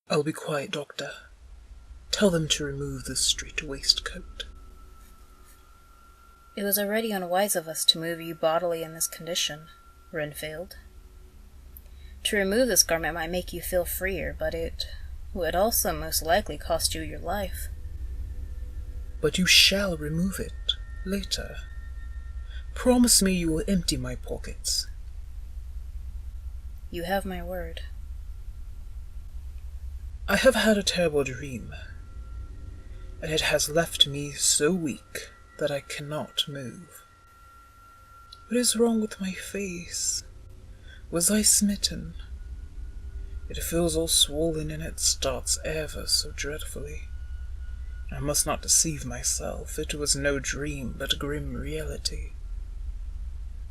I'll be quiet, Doctor. Tell them to remove the street waistcoat. It was already unwise of us to move you bodily in this condition, Renfield. To remove this garment might make you feel freer, but it would also most likely cost you your life. But you shall remove it later. Promise me you will empty my pockets. You have my word. I have had a terrible dream, and it has left me so weak that I cannot move. What is wrong with my face? Was I smitten? It feels all swollen and it starts ever so dreadfully. I must not deceive myself. It was no dream, but grim reality.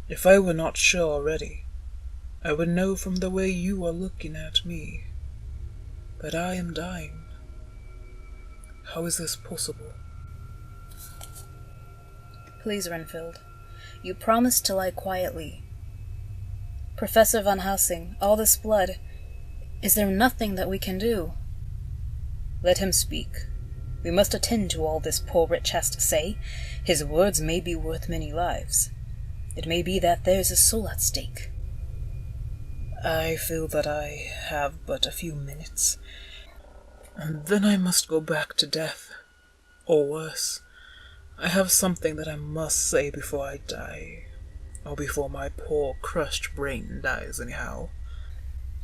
If I were not sure already, I would know from the way you are looking at me that I am dying. How is this possible? Please, Renfield. You promised to lie quietly. Professor Van Helsing, all this blood. Is there nothing that we can do? Let him speak. We must attend to all this poor wretch has to say. His words may be worth many lives. It may be that there's a soul at stake. I feel that I have but a few minutes, and then I must go back to death, or worse. I have something that I must say before I die, or before my poor crushed brain dies anyhow.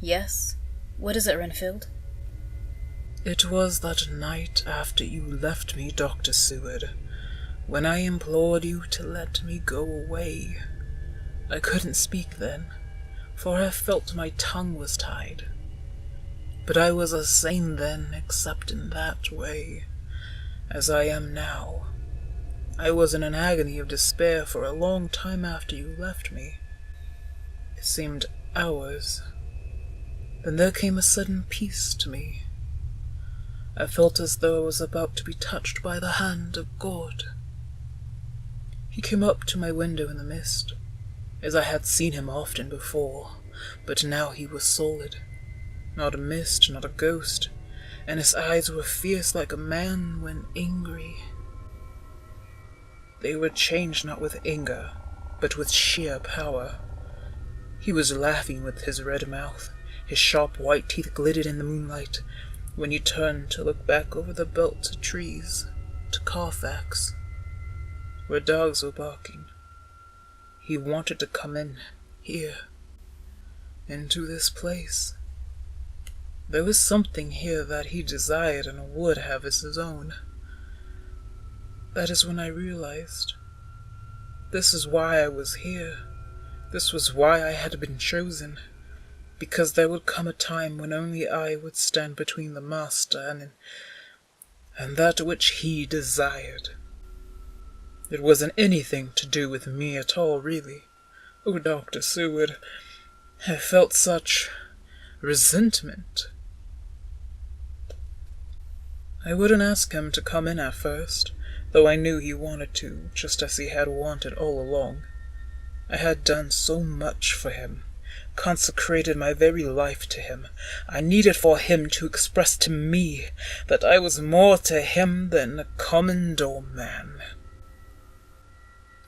Yes? What is it, Renfield? It was that night after you left me, Dr. Seward, when I implored you to let me go away. I couldn't speak then, for I felt my tongue was tied. But I was as sane then, except in that way, as I am now. I was in an agony of despair for a long time after you left me. It seemed hours. Then there came a sudden peace to me. I felt as though I was about to be touched by the hand of God. He came up to my window in the mist, as I had seen him often before, but now he was solid. Not a mist, not a ghost, and his eyes were fierce like a man when angry. They were changed not with anger, but with sheer power. He was laughing with his red mouth. His sharp white teeth glittered in the moonlight when he turned to look back over the belt of trees to Carfax, where dogs were barking. He wanted to come in here, into this place. There was something here that he desired and would have as his own. That is when I realized. This is why I was here. This was why I had been chosen. Because there would come a time when only I would stand between the Master and that which he desired. It wasn't anything to do with me at all, really. Oh, Dr. Seward, I felt such resentment. I wouldn't ask him to come in at first, though I knew he wanted to, just as he had wanted all along. I had done so much for him, consecrated my very life to him. I needed for him to express to me that I was more to him than a common doorman.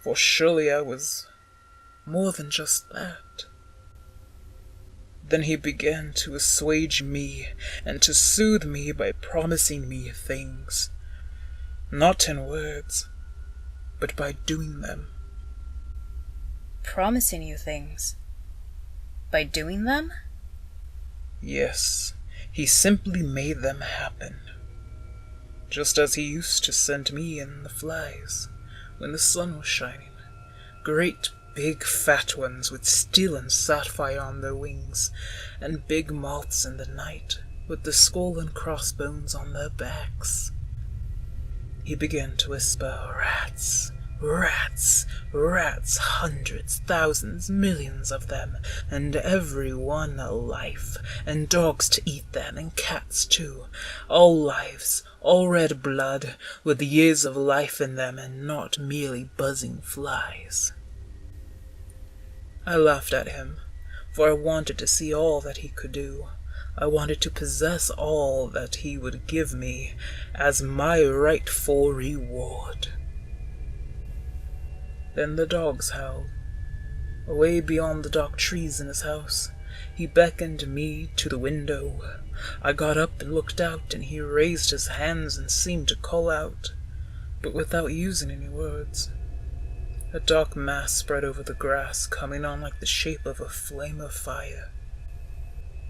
For surely I was more than just that. Then he began to assuage me and to soothe me by promising me things, not in words, but by doing them. Promising you things? By doing them? Yes, he simply made them happen. Just as he used to send me in the flies when the sun was shining. Great big fat ones with steel and sapphire on their wings, and big moths in the night with the skull and crossbones on their backs. He began to whisper, "Rats, rats, rats, hundreds, thousands, millions of them, and every one a life, and dogs to eat them, and cats too. All lives, all red blood, with years of life in them, and not merely buzzing flies." I laughed at him, for I wanted to see all that he could do. I wanted to possess all that he would give me as my rightful reward. Then the dogs howled. Away beyond the dark trees in his house, he beckoned me to the window. I got up and looked out, and he raised his hands and seemed to call out, but without using any words. A dark mass spread over the grass, coming on like the shape of a flame of fire.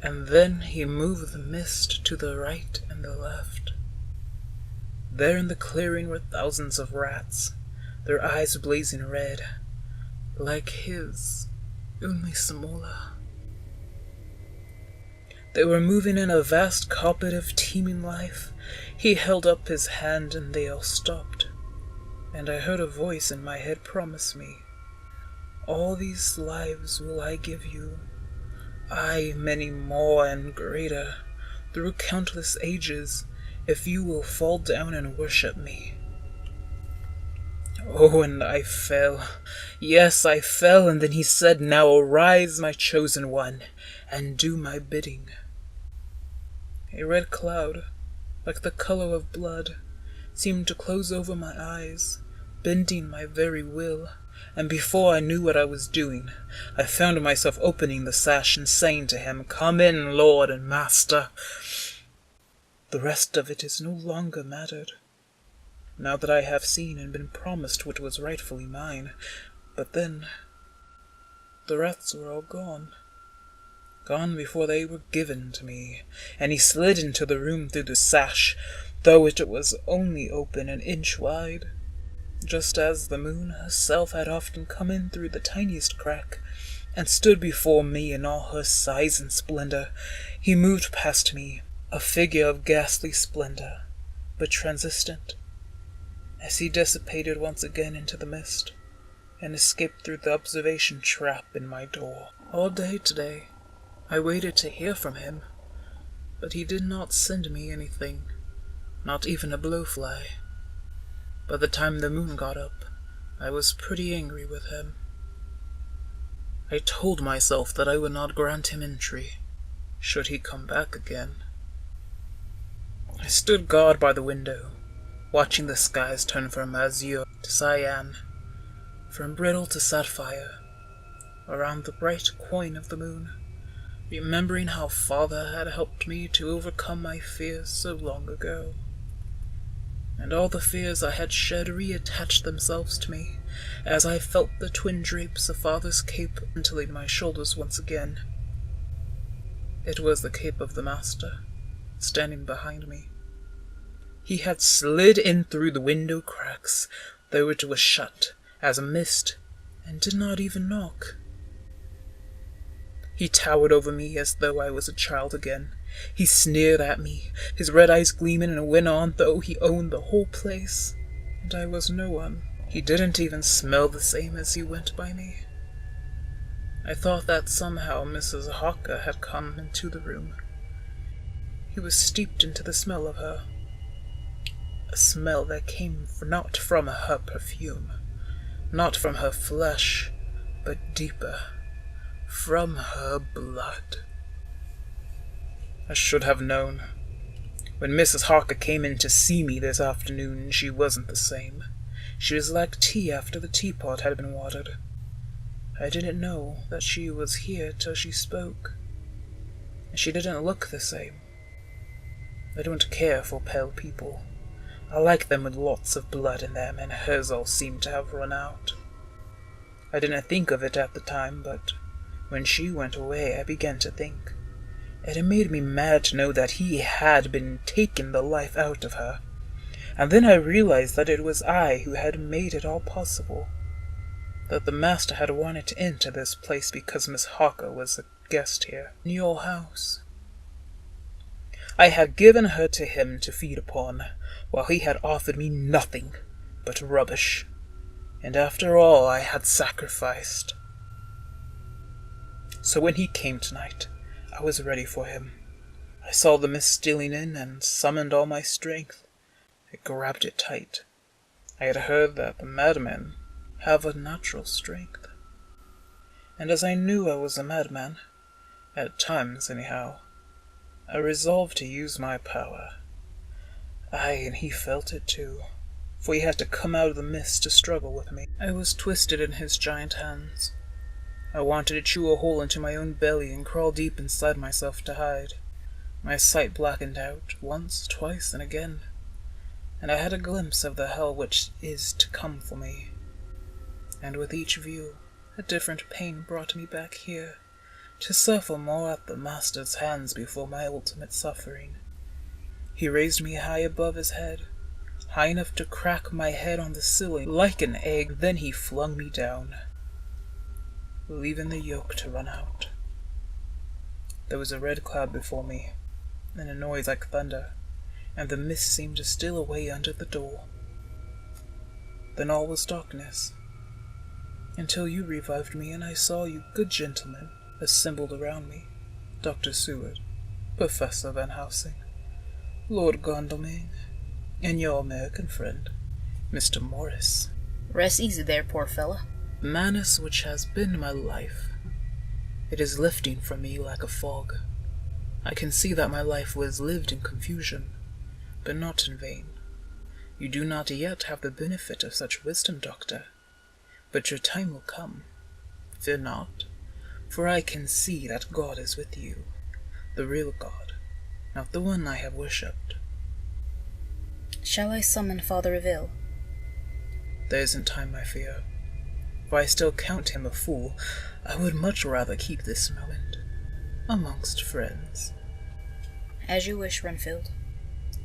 And then he moved the mist to the right and the left. There in the clearing were thousands of rats, their eyes blazing red, like his, only smaller. They were moving in a vast carpet of teeming life. He held up his hand and they all stopped, and I heard a voice in my head promise me, "All these lives will I give you, aye, many more and greater, through countless ages, if you will fall down and worship me." Oh, and I fell. Yes, I fell, and then he said, "Now arise, my chosen one, and do my bidding." A red cloud, like the color of blood, seemed to close over my eyes, bending my very will, and before I knew what I was doing, I found myself opening the sash and saying to him, "Come in, Lord and Master." The rest of it is no longer mattered, now that I have seen and been promised what was rightfully mine. But then, the rats were all gone. Gone before they were given to me, and he slid into the room through the sash, though it was only open an inch wide, just as the moon herself had often come in through the tiniest crack, and stood before me in all her size and splendor. He moved past me, a figure of ghastly splendor, but transistent, as he dissipated once again into the mist, and escaped through the observation trap in my door. All day today, I waited to hear from him, but he did not send me anything, not even a blowfly. By the time the moon got up, I was pretty angry with him. I told myself that I would not grant him entry, should he come back again. I stood guard by the window, watching the skies turn from azure to cyan, from brittle to sapphire, around the bright coin of the moon, remembering how Father had helped me to overcome my fears so long ago. And all the fears I had shed reattached themselves to me, as I felt the twin drapes of Father's cape mantling my shoulders once again. It was the cape of the Master, standing behind me. He had slid in through the window cracks, though it was shut as a mist, and did not even knock. He towered over me as though I was a child again. He sneered at me, his red eyes gleaming, and went on though he owned the whole place, and I was no one. He didn't even smell the same as he went by me. I thought that somehow Mrs. Hawker had come into the room. He was steeped into the smell of her, a smell that came not from her perfume, not from her flesh, but deeper, from her blood. I should have known. When Mrs. Harker came in to see me this afternoon, she wasn't the same. She was like tea after the teapot had been watered. I didn't know that she was here till she spoke, and she didn't look the same. I don't care for pale people. I like them with lots of blood in them, and hers all seemed to have run out. I didn't think of it at the time, but when she went away I began to think. And it made me mad to know that he had been taking the life out of her. And then I realized that it was I who had made it all possible. That the Master had wanted to enter this place because Miss Harker was a guest here, in your house. I had given her to him to feed upon, while he had offered me nothing but rubbish. And after all I had sacrificed. So when he came tonight, I was ready for him. I saw the mist stealing in and summoned all my strength. I grabbed it tight. I had heard that the madmen have a natural strength. And as I knew I was a madman, at times anyhow, I resolved to use my power. Aye, and he felt it too, for he had to come out of the mist to struggle with me. I was twisted in his giant hands. I wanted to chew a hole into my own belly and crawl deep inside myself to hide. My sight blackened out, once, twice, and again, and I had a glimpse of the hell which is to come for me. And with each view, a different pain brought me back here, to suffer more at the Master's hands before my ultimate suffering. He raised me high above his head, high enough to crack my head on the ceiling like an egg, then he flung me down, leaving the yoke to run out. There was a red cloud before me, and a noise like thunder, and the mist seemed to steal away under the door. Then all was darkness, until you revived me and I saw you good gentlemen assembled around me. Dr. Seward, Professor Van Helsing, Lord Gondoming, and your American friend, Mr. Morris. Rest easy there, poor fella. The madness which has been my life, it is lifting from me like a fog. I can see that my life was lived in confusion, but not in vain. You do not yet have the benefit of such wisdom, Doctor, but your time will come. Fear not, for I can see that God is with you, the real God, not the one I have worshipped. Shall I summon Father Reveal? There isn't time, I fear, for I still count him a fool. I would much rather keep this moment amongst friends. As you wish, Renfield.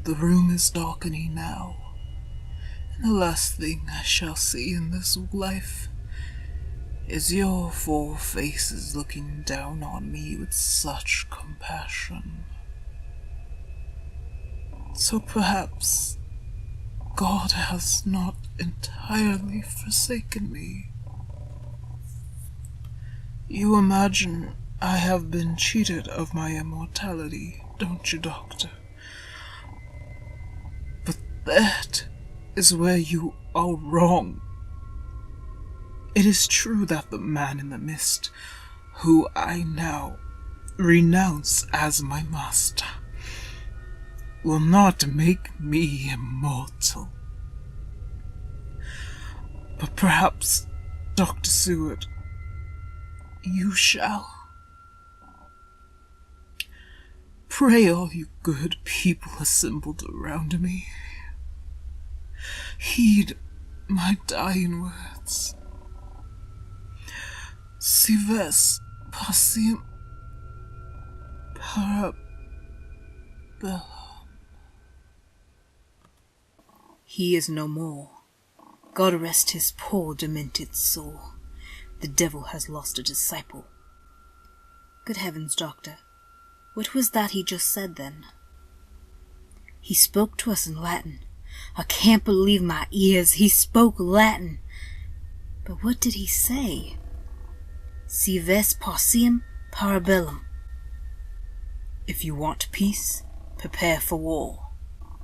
The room is darkening now, and the last thing I shall see in this life is your 4 faces looking down on me with such compassion. So perhaps God has not entirely forsaken me. You imagine I have been cheated of my immortality, don't you, Doctor? But that is where you are wrong. It is true that the man in the mist, who I now renounce as my master, will not make me immortal. But perhaps, Dr. Seward, you shall. Pray, all you good people assembled around me, heed my dying words. Si ves pacem para bellum. He is no more. God rest his poor demented soul. The devil has lost a disciple. Good heavens, Doctor, what was that he just said then? He spoke to us in Latin. I can't believe my ears. He spoke Latin. But what did he say? Si ves pacem para bellum. If you want peace, prepare for war.